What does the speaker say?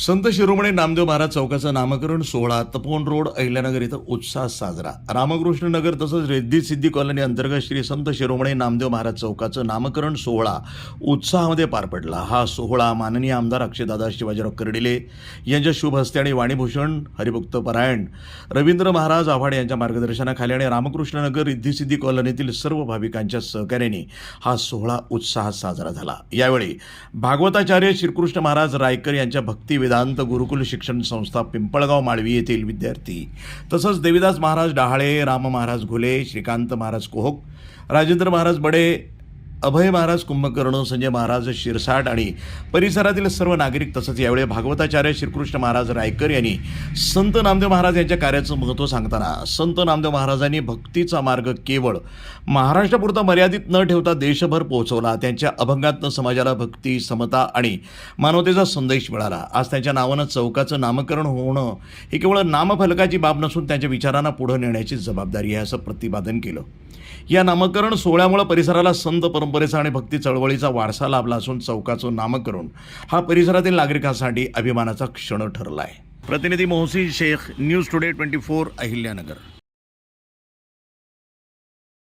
संत शिरोमणी नामदेव महाराज चौकाचं नामकरण सोहळा तपोवन रोड अहिल्यानगर इथं उत्साहात साजरा। रामकृष्ण नगर तसंच रिद्धी सिद्धी कॉलनी अंतर्गत श्री संत शिरोमणी नामदेव महाराज चौकाचं नामकरण सोहळा उत्साहामध्ये पार पडला। हा सोहळा माननीय आमदार अक्षयदादा शिवाजीराव कर्डिले यांच्या शुभ हस्ते आणि वाणीभूषण हरिभक्त परायण रवींद्र महाराज आव्हाड यांच्या मार्गदर्शनाखाली आणि रामकृष्ण नगर रिद्धी सिद्धी कॉलनीतील सर्व भाविकांच्या सहकार्याने हा सोहळा उत्साहात साजरा झाला। यावेळी भागवताचार्य श्रीकृष्ण महाराज रायकर यांच्या भक्ती वेदांत गुरुकुल शिक्षण संस्था पिंपळगाव माळवी येथील विद्यार्थी तसंच देवीदास महाराज डहाळे, राम महाराज घुले, श्रीकांत महाराज कोहक, राजेंद्र महाराज बडे, अभय महाराज कुंभकर्ण, संजय महाराज शिरसाट आणि परिसरातील सर्व नागरिक तसंच यावेळी भागवताचार्य श्रीकृष्ण महाराज रायकर यांनी संत नामदेव महाराज यांच्या कार्याचं महत्त्व सांगताना संत नामदेव महाराजांनी भक्तीचा मार्ग केवळ महाराष्ट्रापुरता मर्यादित न ठेवता देशभर पोहोचवला। त्यांच्या अभंगातनं समाजाला भक्ती, समता आणि मानवतेचा संदेश मिळाला। आज त्यांच्या नावानं चौकाचं नामकरण होणं ही केवळ नामफलकाची बाब नसून त्यांच्या विचारांना पुढे नेण्याची जबाबदारी आहे असं प्रतिपादन केलं। या नामकरण सोहळ्यामुळे परिसराला संत परंपरेचा आणि भक्ती चळवळीचा वारसा लाभला असून चौकाचं नामकरण हा परिसरातील नागरिकांसाठी अभिमानाचा क्षण ठरला आहे। प्रतिनिधी मोहसिन शेख, न्यूज टुडे 24 अहिल्यानगर।